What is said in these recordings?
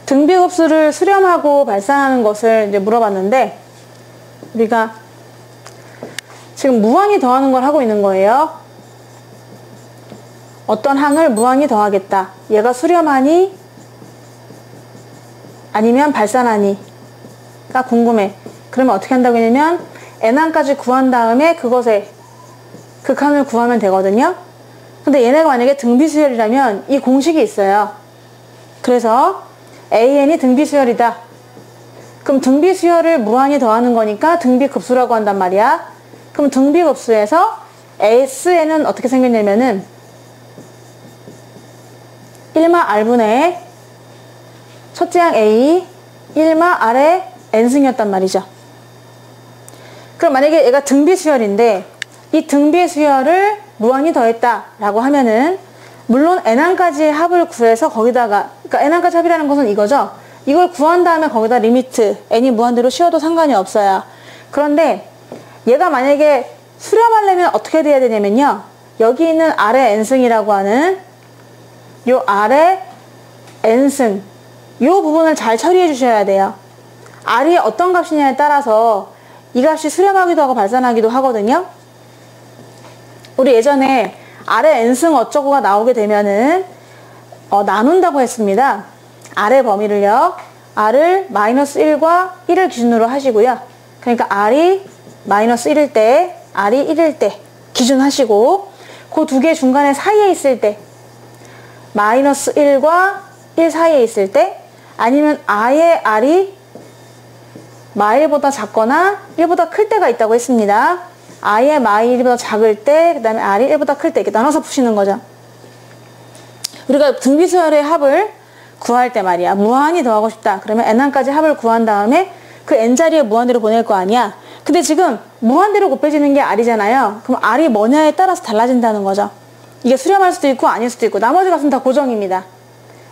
등비급수를 수렴하고 발산하는 것을 이제 물어봤는데, 우리가 지금 무한히 더하는 걸 하고 있는 거예요. 어떤 항을 무한히 더하겠다. 얘가 수렴하니 아니면 발산하니가 궁금해. 그러면 어떻게 한다고 했냐면 n항까지 구한 다음에 그것의 극한을 구하면 되거든요. 근데 얘네가 만약에 등비수열이라면 이 공식이 있어요. 그래서 AN이 등비수열이다. 그럼 등비수열을 무한히 더하는 거니까 등비급수라고 한단 말이야. 그럼 등비급수에서 SN은 어떻게 생겼냐면은 1마 R분의 첫째 항 A 1마 R의 N승이었단 말이죠. 그럼 만약에 얘가 등비수열인데 이 등비수열을 무한히 더했다 라고 하면은 물론 n항까지의 합을 구해서 거기다가, 그러니까 n항까지 합이라는 것은 이거죠. 이걸 구한 다음에 거기다 리미트 n이 무한대로 씌워도 상관이 없어요. 그런데 얘가 만약에 수렴하려면 어떻게 돼야 되냐면요, 여기 있는 R의 n승이라고 하는 요 R의 n승, 요 부분을 잘 처리해 주셔야 돼요. R이 어떤 값이냐에 따라서 이 값이 수렴하기도 하고 발산하기도 하거든요. 우리 예전에 R의 n승 어쩌고가 나오게 되면은 나눈다고 했습니다. R의 범위를요, R을 마이너스 1과 1을 기준으로 하시고요. 그러니까 R이 마이너스 1일 때, R이 1일 때 기준 하시고, 그 두 개 중간에 사이에 있을 때, 마이너스 1과 1 사이에 있을 때, 아니면 아예 R이 마1보다 작거나 1보다 클 때가 있다고 했습니다. 아예 마1보다 작을 때, 그 다음에 R이 1보다 클 때, 이렇게 나눠서 푸시는 거죠. 우리가 등비수열의 합을 구할 때 말이야, 무한히 더하고 싶다. 그러면 n항까지 합을 구한 다음에 그 n자리에 무한대로 보낼 거 아니야. 근데 지금 무한대로 곱해지는 게 R이잖아요. 그럼 R이 뭐냐에 따라서 달라진다는 거죠. 이게 수렴할 수도 있고 아닐 수도 있고, 나머지 값은 다 고정입니다.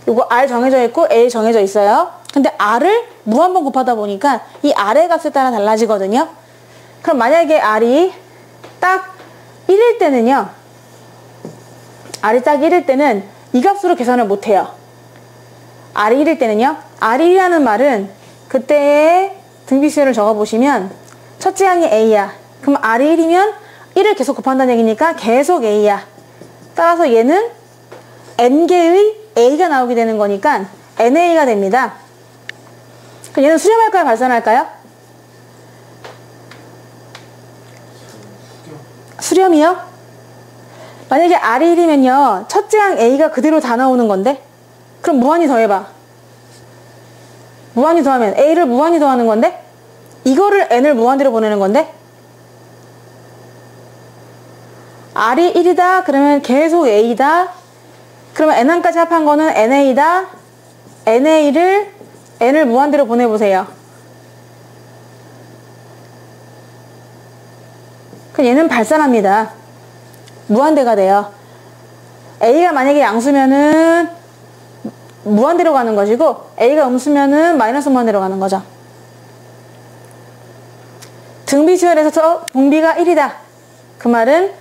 요거 R 정해져 있고 A 정해져 있어요. 근데 R을 무한번 곱하다 보니까 이 R의 값에 따라 달라지거든요. 그럼 만약에 R이 딱 1일 때는요, R이 딱 1일 때는 이 값으로 계산을 못해요. R이 1일 때는요, R이 1이라는 말은 그때의 등비수열을 적어보시면 첫째 항이 A야. 그럼 R이 1이면 1을 계속 곱한다는 얘기니까 계속 A야. 따라서 얘는 N개의 A가 나오게 되는 거니까 NA가 됩니다. 그럼 얘는 수렴할까요? 발산할까요? 수렴이요? 만약에 R이 1이면요, 첫째 항 A가 그대로 다 나오는 건데, 그럼 무한히 더해봐. 무한히 더하면 A를 무한히 더하는 건데, 이거를 N을 무한대로 보내는 건데, R이 1이다 그러면 계속 A다. 그러면 N항까지 합한 거는 NA다. NA를 N을 무한대로 보내보세요. 그럼 얘는 발산합니다. 무한대가 돼요. A가 만약에 양수면은 무한대로 가는 것이고, A가 음수면은 마이너스 무한대로 가는 거죠. 등비수열에서 등비가 1이다. 그 말은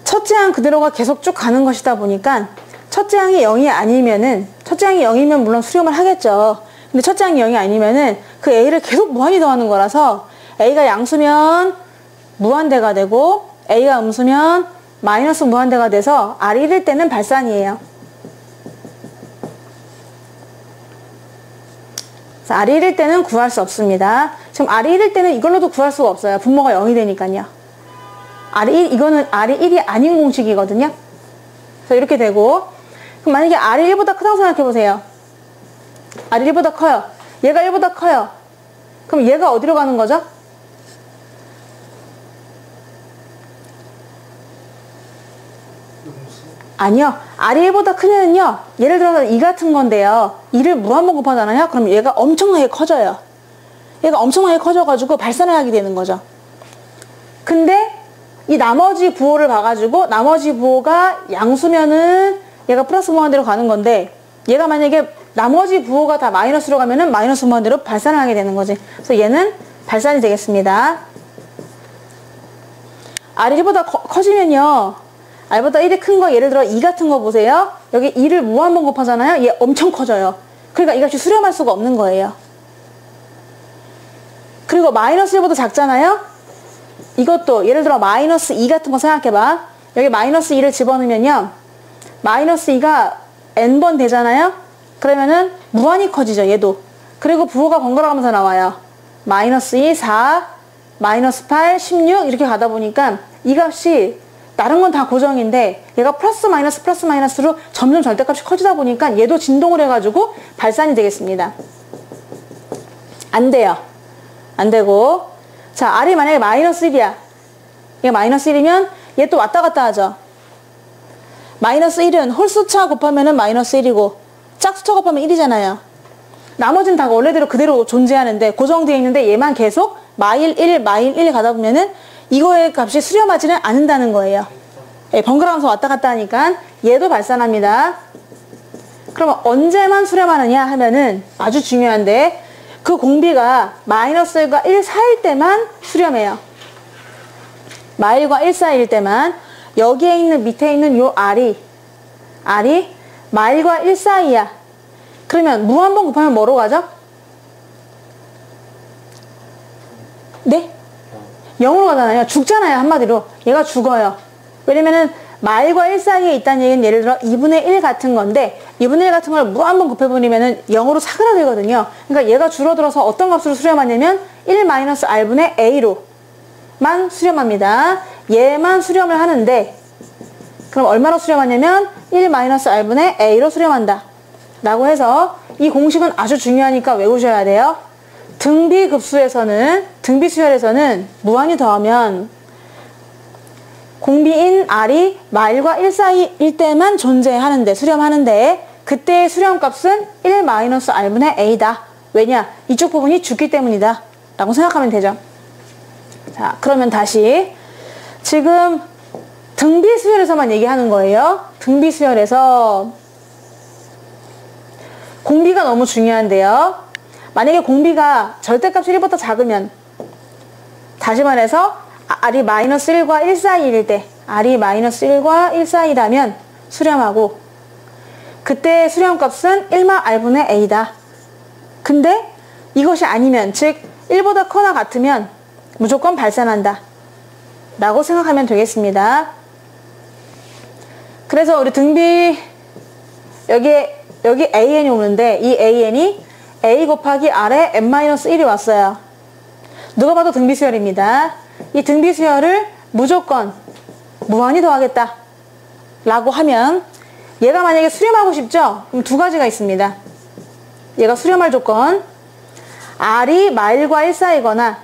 첫째 항 그대로가 계속 쭉 가는 것이다 보니까, 첫째 항이 0이 아니면은, 첫째 항이 0이면 물론 수렴을 하겠죠. 근데 첫째 항이 0이 아니면은 그 A를 계속 무한히 더하는 거라서 A가 양수면 무한대가 되고 A가 음수면 마이너스 무한대가 돼서 R이 1일 때는 발산이에요. 그래서 R이 1일 때는 구할 수 없습니다. 지금 R이 1일 때는 이걸로도 구할 수가 없어요. 분모가 0이 되니까요. 이거는 R이 1이 아닌 공식이거든요. 그래서 이렇게 되고, 그럼 만약에 R이 1보다 크다고 생각해보세요. R이 1보다 커요. 얘가 1보다 커요. 그럼 얘가 어디로 가는 거죠? 아니요. R이 1보다 크면은요, 예를 들어서 이 같은 건데요, 2를 무한번 곱하잖아요. 그럼 얘가 엄청나게 커져요. 얘가 엄청나게 커져가지고 발산을 하게 되는 거죠. 근데 이 나머지 부호를 봐가지고, 나머지 부호가 양수면은 얘가 플러스 무한대로 가는 건데, 얘가 만약에 나머지 부호가 다 마이너스로 가면은 마이너스 무한대로 발산을 하게 되는 거지. 그래서 얘는 발산이 되겠습니다. R이 1보다 커지면요, R보다 1이 큰 거, 예를 들어 2 같은 거 보세요. 여기 2를 무한번 곱하잖아요. 얘 엄청 커져요. 그러니까 이 값이 수렴할 수가 없는 거예요. 그리고 마이너스 1보다 작잖아요? 이것도 예를 들어 마이너스 2 같은 거 생각해봐. 여기 마이너스 2를 집어넣으면요. 마이너스 2가 n번 되잖아요? 그러면은 무한히 커지죠, 얘도. 그리고 부호가 번갈아 가면서 나와요. 마이너스 2, 4, 마이너스 8, 16 이렇게 가다 보니까 이 값이 다른 건 다 고정인데 얘가 플러스 마이너스로 점점 절대값이 커지다 보니까 얘도 진동을 해가지고 발산이 되겠습니다. 안 돼요. 안 되고. 자, R이 만약에 마이너스 1이야. 얘가 마이너스 1이면 얘 또 왔다 갔다 하죠. 마이너스 1은 홀수차 곱하면은 마이너스 1이고 짝수차 곱하면 1이잖아요. 나머지는 다 원래대로 그대로 존재하는데 고정되어 있는데 얘만 계속 마일 1 가다 보면은 이거의 값이 수렴하지는 않는다는 거예요. 예, 번갈아가면서 왔다 갔다 하니까 얘도 발산합니다. 그러면 언제만 수렴하느냐 하면은 아주 중요한데 그 공비가 마이너스 1과 1 사이일 때만 수렴해요. 마일과 1 사이일 때만. 여기에 있는 밑에 있는 요 R이 마일과 1 사이야. 그러면 무한번 곱하면 뭐로 가죠? 네? 0으로 가잖아요. 죽잖아요, 한마디로. 얘가 죽어요. 왜냐면은 마일과 1 사이에 있다는 얘기는 예를 들어 2분의 1 같은 건데 2분의 1 같은 걸 무한번 곱해버리면은 0으로 사그라들거든요. 그러니까 얘가 줄어들어서 어떤 값으로 수렴하냐면 1-R분의 A로만 수렴합니다. 얘만 수렴을 하는데 그럼 얼마로 수렴하냐면 1-R분의 A로 수렴한다. 라고 해서 이 공식은 아주 중요하니까 외우셔야 돼요. 등비수열에서는 무한히 더하면 공비인 R이 마일과 1 사이일 때만 존재하는데, 수렴하는데 그때의 수렴값은 1-R분의 A다. 왜냐? 이쪽 부분이 죽기 때문이다. 라고 생각하면 되죠. 자, 그러면 다시 지금 등비수열에서만 얘기하는 거예요. 등비수열에서 공비가 너무 중요한데요. 만약에 공비가 절대값이 1보다 작으면 다시 말해서 R이 마이너스 1과 1 사이일 때 R이 마이너스 1과 1 사이라면 수렴하고 그때 수렴값은 1-R분의 A다. 근데 이것이 아니면 즉 1보다 커나 같으면 무조건 발산한다. 라고 생각하면 되겠습니다. 그래서 우리 등비 여기 AN이 오는데 이 AN이 A 곱하기 R에 n-1이 왔어요. 누가 봐도 등비수열입니다. 이 등비수열을 무조건 무한히 더하겠다 라고 하면 얘가 만약에 수렴하고 싶죠? 그럼 두 가지가 있습니다. 얘가 수렴할 조건 R이 마일과 1 사이거나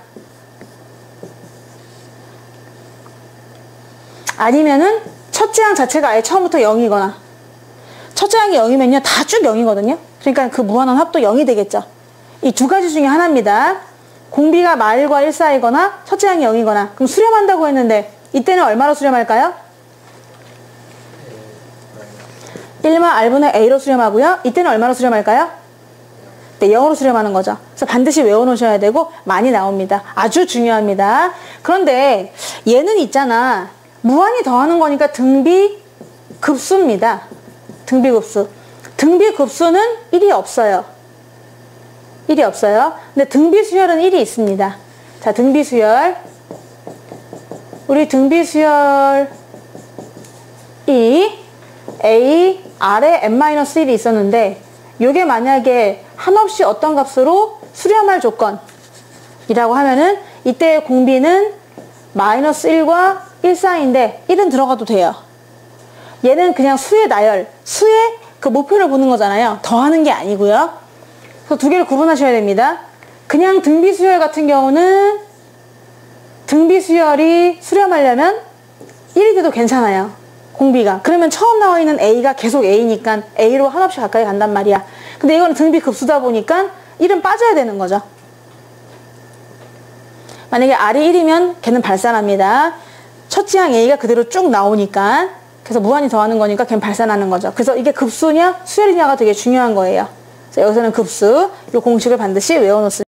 아니면은 첫째 항 자체가 아예 처음부터 0이거나 첫째 항이 0이면요 다 쭉 0이거든요. 그러니까 그 무한한 합도 0이 되겠죠. 이 두 가지 중에 하나입니다. 공비가 마일과 1 사이거나 첫째 항이 0이거나. 그럼 수렴한다고 했는데 이때는 얼마로 수렴할까요? 1-R분의 A로 수렴하고요. 이때는 얼마로 수렴할까요? 네, 0으로 수렴하는 거죠. 그래서 반드시 외워놓으셔야 되고 많이 나옵니다. 아주 중요합니다. 그런데 얘는 있잖아. 무한히 더하는 거니까 등비급수입니다. 등비급수. 등비급수는 1이 없어요. 1이 없어요. 근데 등비수열은 1이 있습니다. 자, 등비수열. 우리 등비수열이 A, R에 n-1이 있었는데 요게 만약에 한없이 어떤 값으로 수렴할 조건이라고 하면은 이때의 공비는 마이너스 1과 1 사이인데 1은 들어가도 돼요. 얘는 그냥 수의 나열, 수의 그 목표를 보는 거잖아요. 더하는 게 아니고요. 그래서 두 개를 구분하셔야 됩니다. 그냥 등비수열 같은 경우는 등비수열이 수렴하려면 1이 돼도 괜찮아요. 공비가. 그러면 처음 나와 있는 A가 계속 A니까 A로 한없이 가까이 간단 말이야. 근데 이거는 등비급수다 보니까 1은 빠져야 되는 거죠. 만약에 R이 1이면 걔는 발산합니다. 첫째 항 A가 그대로 쭉 나오니까 그래서 무한히 더하는 거니까 걔는 발산하는 거죠. 그래서 이게 급수냐 수열이냐가 되게 중요한 거예요. 그래서 여기서는 급수 이 공식을 반드시 외워놓습니다.